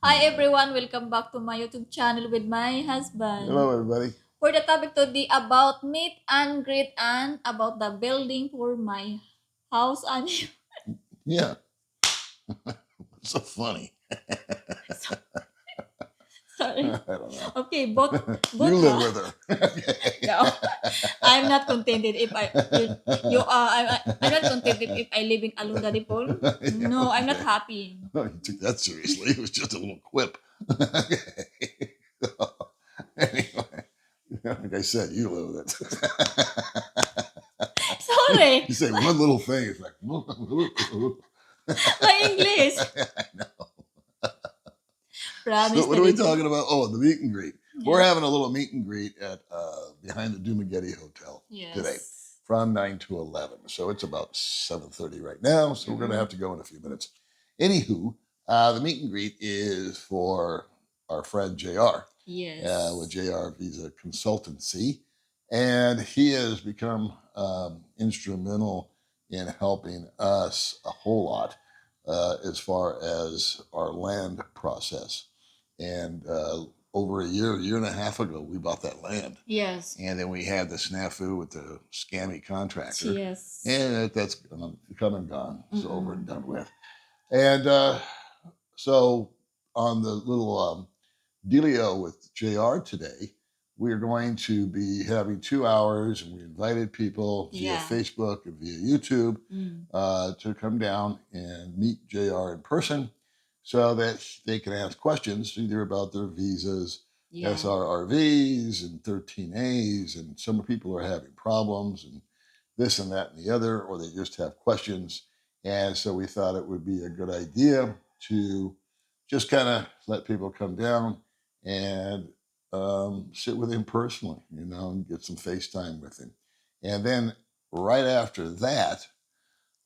Hi everyone, welcome back to my YouTube channel with my husband. Hello, everybody. For the topic today about meet and greet and about the building for my house and Yeah, it's so funny. sorry. I don't know. Okay, both You live ha. with her. Okay. No, I'm not contented if you I'm not contented if I living alone, Daddy Paul. Yeah, No, I'm not okay. happy. Oh, you took that seriously. It was just a little quip. Okay. So, anyway, like I said, you live with it. Sorry, You say one little thing, it's like, my English. I know. Promise, So what are we Daddy Paul. talking about? Oh, the meet and greet. We're Yes. having a little meet and greet at behind the Dumagetti Hotel today Yes. from 9 to 11. So it's about 7:30 right now. So we're going to have to go in a few minutes. Anywho, the meet and greet is for our friend JR Yes. with JR Visa Consultancy. And he has become instrumental in helping us a whole lot as far as our land process. And over a year and a half ago, we bought that land. Yes. And then we had the snafu with the scammy contractor. Yes. And that's come and gone. It's over and done with. And so on the little dealio with JR today, we're going to be having 2 hours, and we invited people via Facebook and via YouTube to come down and meet JR in person so that they can ask questions either about their visas, SRRVs, and 13As, and some people are having problems and this and that and the other, or they just have questions. And so we thought it would be a good idea to just kind of let people come down and sit with him personally, and get some FaceTime with him. And then right after that,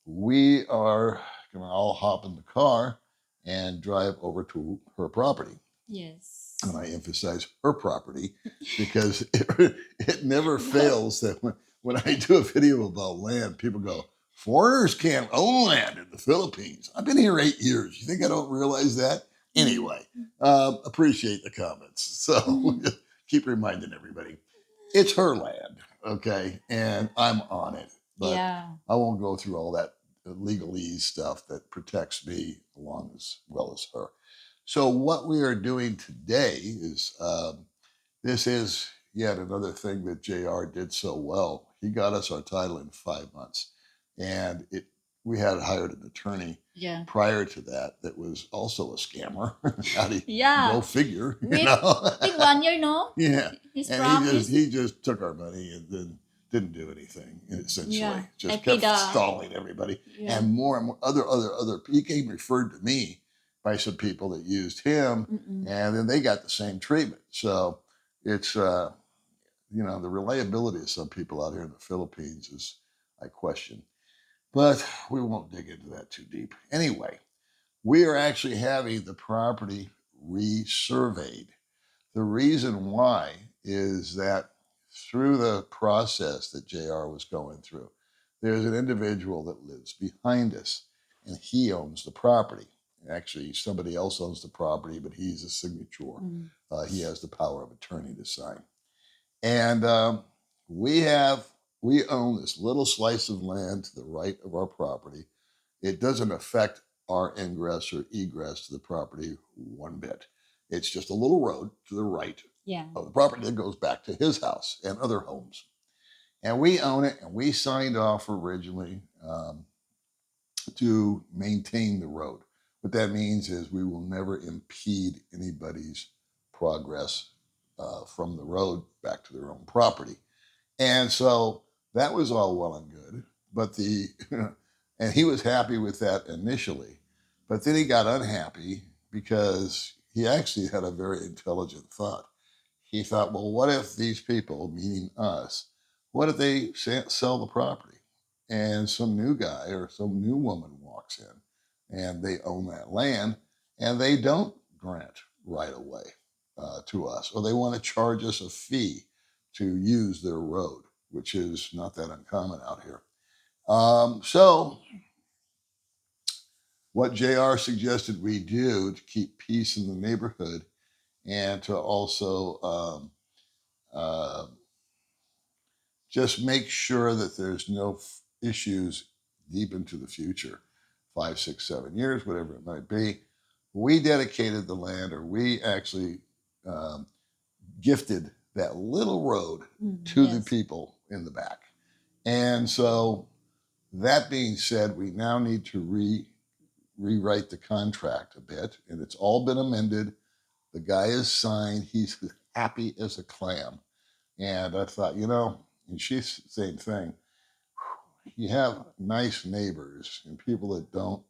we are going to all hop in the car and drive over to her property. Yes. And I emphasize her property because it never fails that when I do a video about land, people go, foreigners can't own land in the Philippines. I've been here 8 years. You think I don't realize that? Anyway, appreciate the comments. So keep reminding everybody, it's her land, okay? And I'm on it. But I won't go through all that legalese stuff that protects me along as well as her. So what we are doing today is this is yet another thing that JR did so well. He got us our title in 5 months, and we had hired an attorney prior to that was also a scammer. How do you go figure? With 1 year, no? Yeah, He's and promised. he just took our money and then didn't do anything. Essentially, just paid kept stalling everybody, and more other. He came referred to me by some people that used him, and then they got the same treatment. So it's the reliability of some people out here in the Philippines is I question, but we won't dig into that too deep. Anyway, we are actually having the property resurveyed. The reason why is that through the process that JR was going through, there's an individual that lives behind us, and he owns the property. Actually, somebody else owns the property, but he's a signature. He has the power of attorney to sign. And we own this little slice of land to the right of our property. It doesn't affect our ingress or egress to the property one bit. It's just a little road to the right of the property that goes back to his house and other homes. And we own it, and we signed off originally to maintain the road. What that means is we will never impede anybody's progress from the road back to their own property. And so that was all well and good, but and he was happy with that initially, but then he got unhappy because he actually had a very intelligent thought. He thought, well, what if these people, meaning us, what if they sell the property and some new guy or some new woman walks in and they own that land and they don't grant right away to us, or they want to charge us a fee to use their road, which is not that uncommon out here. So what JR suggested we do to keep peace in the neighborhood and to also uh, just make sure that there's no issues deep into the future, 5, 6, 7 years, whatever it might be. We dedicated the land, or we actually um, gifted that little road to the people in the back. And so, that being said, we now need to rewrite the contract a bit, and it's all been amended. The guy is signed. He's happy as a clam. And I thought, and she's the same thing. You have nice neighbors and people that don't,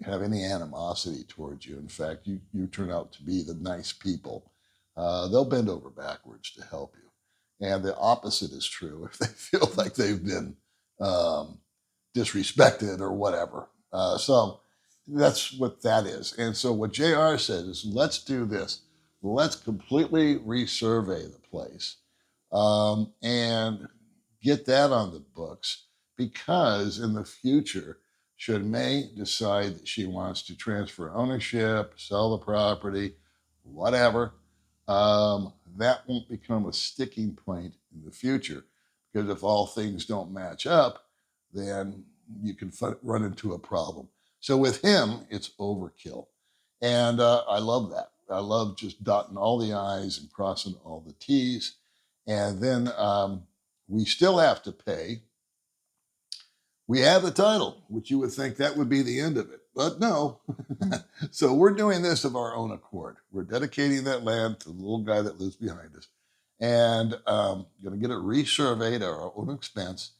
have any animosity towards you. In fact, you turn out to be the nice people. They'll bend over backwards to help you. And the opposite is true if they feel like they've been um, disrespected or whatever. So that's what that is. And so what JR says is, let's do this. Let's completely resurvey the place and get that on the books, because in the future, should May decide that she wants to transfer ownership, sell the property, whatever, that won't become a sticking point in the future. Because if all things don't match up, then you can run into a problem. So with him, it's overkill. And I love that. I love just dotting all the I's and crossing all the T's. And then we still have to pay. We have the title, which you would think that would be the end of it, but no. So we're doing this of our own accord. We're dedicating that land to the little guy that lives behind us, and going to get it resurveyed at our own expense,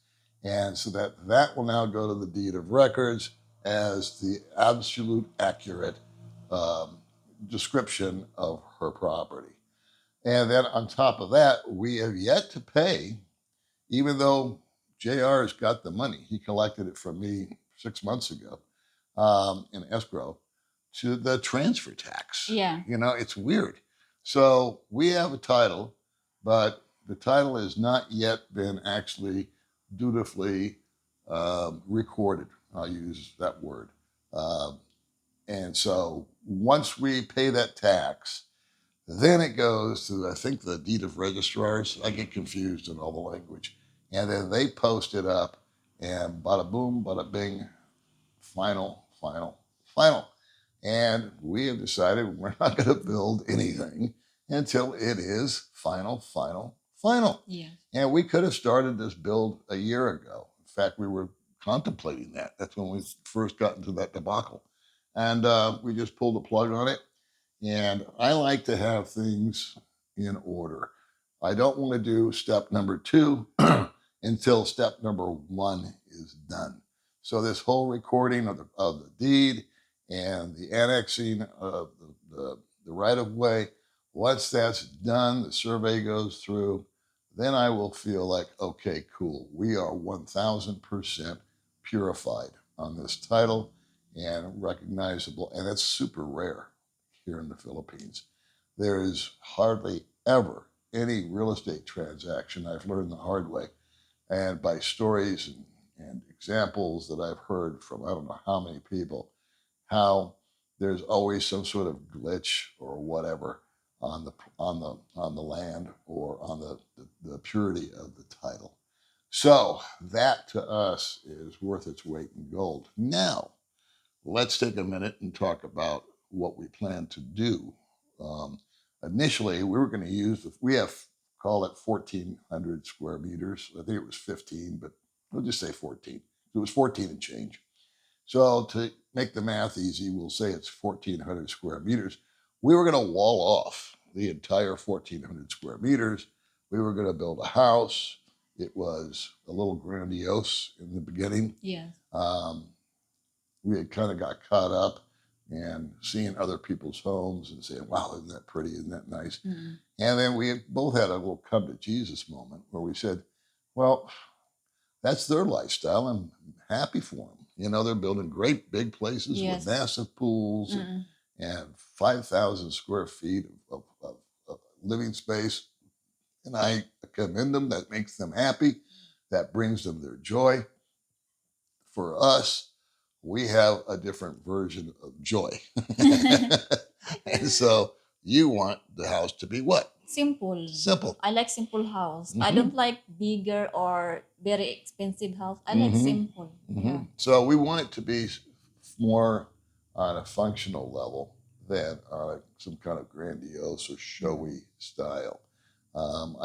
and so that will now go to the deed of records as the absolute accurate description of her property. And then on top of that, we have yet to pay, even though JR has got the money. He collected it from me 6 months ago in escrow, to the transfer tax. Yeah. It's weird. So we have a title, but the title has not yet been actually dutifully recorded. I'll use that word. And so once we pay that tax, then it goes to, I think, the deed of registrars. I get confused in all the language. And then they post it up, and bada boom, bada bing, final, final, final. And we have decided we're not going to build anything until it is final, final, final. Yeah. And we could have started this build a year ago. In fact, we were contemplating that. That's when we first got into that debacle. And we just pulled the plug on it. And I like to have things in order. I don't want to do step number 2 until step number 1 is done. So this whole recording of the deed and the annexing of the right of way, once that's done, the survey goes through, then I will feel like, okay, cool, we are 1000% purified on this title and recognizable. And that's super rare here in the Philippines. There is hardly ever any real estate transaction, I've learned the hard way, and by stories and examples that I've heard from I don't know how many people, how there's always some sort of glitch or whatever on the land or on the purity of the title. So that to us is worth its weight in gold. Now, let's take a minute and talk about what we plan to do. Initially, we were going to use, we have, call it 1,400 square meters. I think it was 15, but we'll just say 14. It was 14 and change. So to make the math easy, we'll say it's 1,400 square meters. We were going to wall off the entire 1,400 square meters. We were going to build a house. It was a little grandiose in the beginning. Yes. We had kind of got caught up and seeing other people's homes and saying, wow, isn't that pretty? Isn't that nice? Mm-hmm. And then we both had a little come to Jesus moment where we said, well, that's their lifestyle. I'm happy for them. They're building great big places with massive pools and 5,000 square feet of living space. And I commend them. That makes them happy. That brings them their joy. For us, we have a different version of joy. And so you want the house to be what? Simple. Simple. I like simple house. I Mhm. don't like bigger or very expensive house. I like simple. Yeah. So we want it to be more on a functional level than on some kind of grandiose or showy style.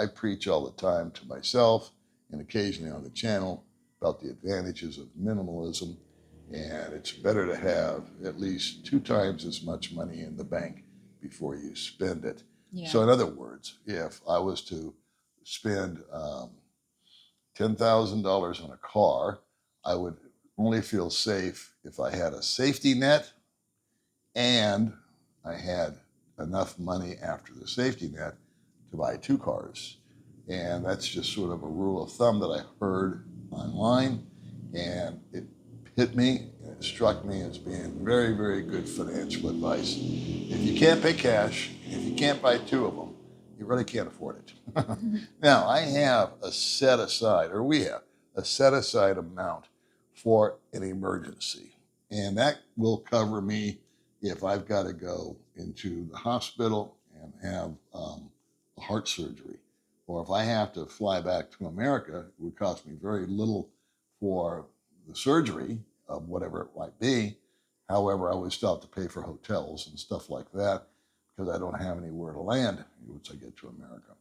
I preach all the time to myself and occasionally on the channel about the advantages of minimalism, and it's better to have at least 2 times as much money in the bank before you spend it. Yeah. So, in other words, if I was to spend $10,000 on a car, I would only feel safe if I had a safety net and I had enough money after the safety net to buy 2 cars. And that's just sort of a rule of thumb that I heard online, and it hit me and it struck me as being very, very good financial advice. If you can't pay cash, if you can't buy 2 of them, you really can't afford it. Now, I have a set aside, or we have a set aside amount for an emergency, and that will cover me if I've got to go into the hospital and have a heart surgery, or if I have to fly back to America, it would cost me very little for the surgery of whatever it might be. However, I would still have to pay for hotels and stuff like that because I don't have anywhere to land once I get to America.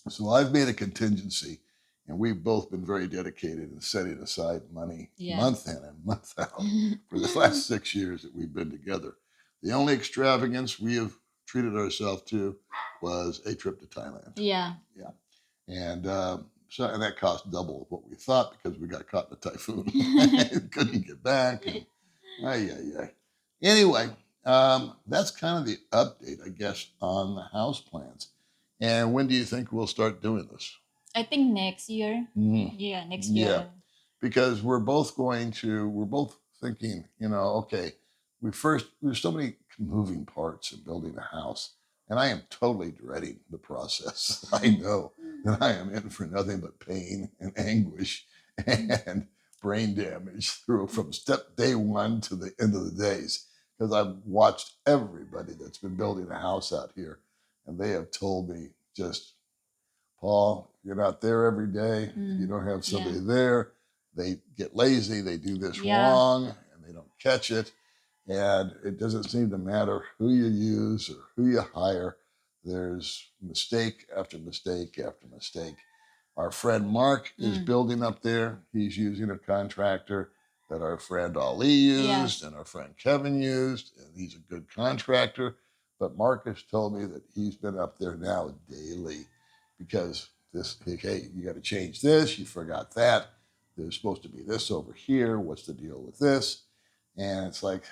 So I've made a contingency, and we've both been very dedicated in setting aside money month in and month out for the last 6 years that we've been together. The only extravagance we have treated ourselves to was a trip to Thailand. Yeah. Yeah. And and that cost double of what we thought because we got caught in a typhoon and couldn't get back. And, Anyway, that's kind of the update, I guess, on the house plans. And when do you think we'll start doing this? I think next year. Yeah, next year. Yeah, because we're both thinking, okay, there's so many moving parts in building a house, and I am totally dreading the process. I know that I am in for nothing but pain and anguish and brain damage from step day one to the end of the days, because I've watched everybody that's been building a house out here, and they have told me just, Paul, you're not there every day. You don't have somebody there. They get lazy. They do this wrong and they don't catch it. And it doesn't seem to matter who you use or who you hire. There's mistake after mistake after mistake. Our friend Mark is building up there. He's using a contractor that our friend Ali used and our friend Kevin used, and he's a good contractor. But Mark has told me that he's been up there now daily because hey, you got to change this. You forgot that. There's supposed to be this over here. What's the deal with this? And it's like,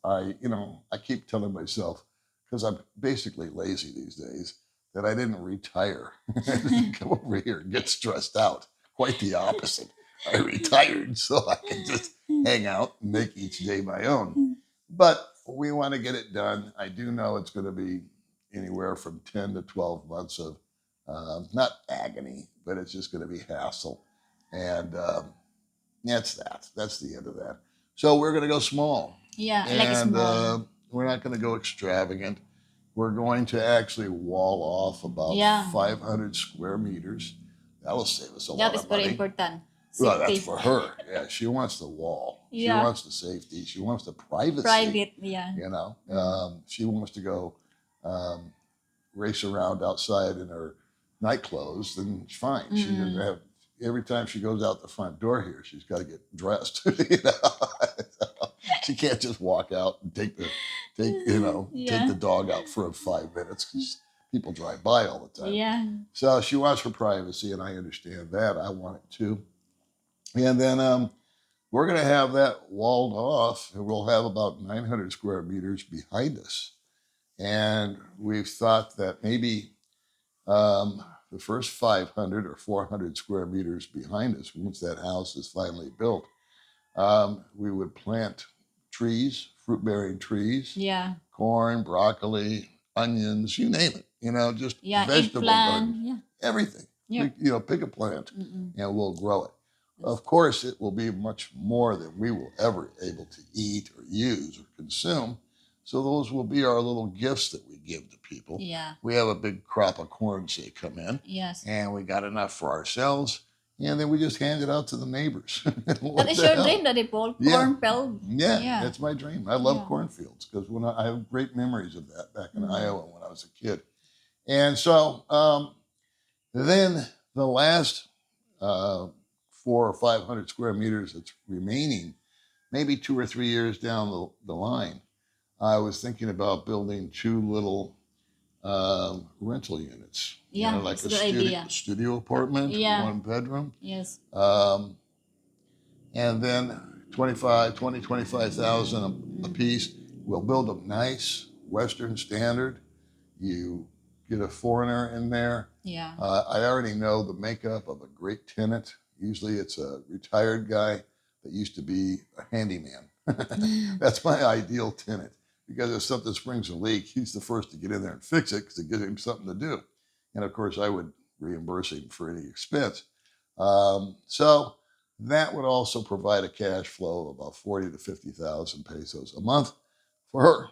I keep telling myself, because I'm basically lazy these days, that I didn't retire and come over here and get stressed out. Quite the opposite. I retired so I can just hang out and make each day my own. But we want to get it done. I do know it's going to be anywhere from 10 to 12 months of not agony, but it's just going to be hassle. And that's that. That's the end of that. So we're going to go small. Yeah, like small. We're not going to go extravagant. We're going to actually wall off about 500 square meters. That'll save us a lot of money. That is very important. Well, that's for her. Yeah, she wants the wall. She wants the safety. She wants the privacy. Private, yeah. She wants to go race around outside in her night clothes, then it's fine. She doesn't have, every time she goes out the front door here, she's got to get dressed. She can't just walk out and take the dog out for 5 minutes because people drive by all the time. Yeah. So she wants her privacy, and I understand that. I want it too. And then we're going to have that walled off, and we'll have about 900 square meters behind us. And we've thought that maybe the first 500 or 400 square meters behind us, once that house is finally built, we would plant trees, fruit-bearing trees, corn, broccoli, onions, you name it, just vegetable garden, everything. Pick a plant and we'll grow it. Of course, it will be much more than we will ever able to eat or use or consume. So those will be our little gifts that we give to people. Yeah. We have a big crop of corn, say, come in. Yes. And we got enough for ourselves. And then we just hand it out to the neighbors. That is your dream, Daddy Paul? Yeah. Cornfield? Yeah, that's my dream. I love Yeah. cornfields because when I have great memories of that back in Iowa when I was a kid. And so then the last 400 or 500 square meters that's remaining, maybe 2 or 3 years down the line, I was thinking about building 2 little rental units. Yeah, like it's a a good idea. studio apartment, Yeah. 1 bedroom. Yes. And then 25,000 a piece. We'll build them nice, Western standard. You get a foreigner in there. Yeah. I already know the makeup of a great tenant. Usually it's a retired guy that used to be a handyman. That's my ideal tenant because if something springs a leak, he's the first to get in there and fix it because it gives him something to do. And of course, I would reimburse him for any expense. So that would also provide a cash flow of about 40 to 50,000 pesos a month for her.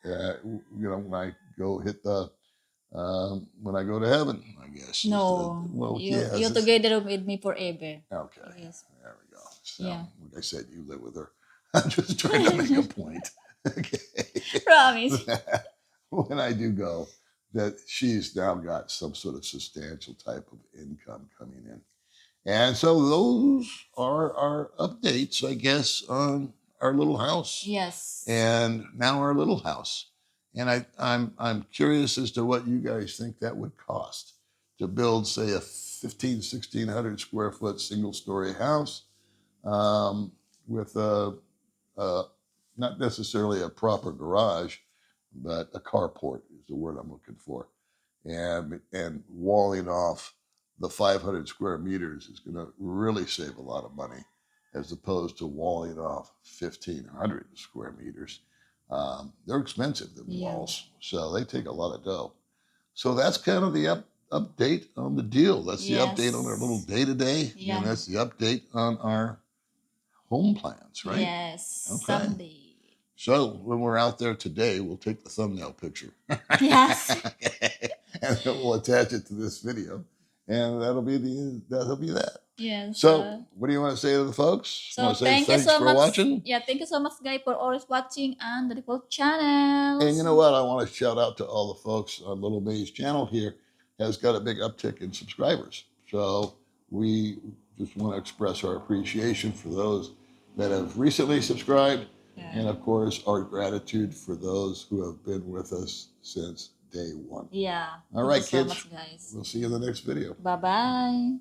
When I go hit when I go to heaven, I guess. No. You together with me forever. Okay. Yes. There we go. So, Yeah. like I said, you live with her. I'm just trying to make a point. Okay. Promise. When I do go, that she's now got some sort of substantial type of income coming in. And so those are our updates, I guess, on our little house. Yes. And now our little house. And I'm curious as to what you guys think that would cost to build, say, a 1,600 square foot single story house with not necessarily a proper garage, but a carport is the word I'm looking for. And walling off the 500 square meters is going to really save a lot of money as opposed to walling off 1,500 square meters. They're expensive, the walls, so they take a lot of dough. So that's kind of the update on the deal. That's the update on our little day-to-day, and that's the update on our home plans, right? Yes. Okay. Someday. So when we're out there today, we'll take the thumbnail picture. Yes. And then we'll attach it to this video. And that'll be that. Yes. So what do you want to say to the folks? So want to say thank you thanks so for much. watching? Yeah, thank you so much, guys, for always watching on the default channel. And you know what? I want to shout out to all the folks on Little May's channel here. Has got a big uptick in subscribers. So we just want to express our appreciation for those that have recently subscribed. Yeah. And of course, our gratitude for those who have been with us since day one. Yeah. All right, Thank you kids. so much, guys. We'll see you in the next video. Bye-bye.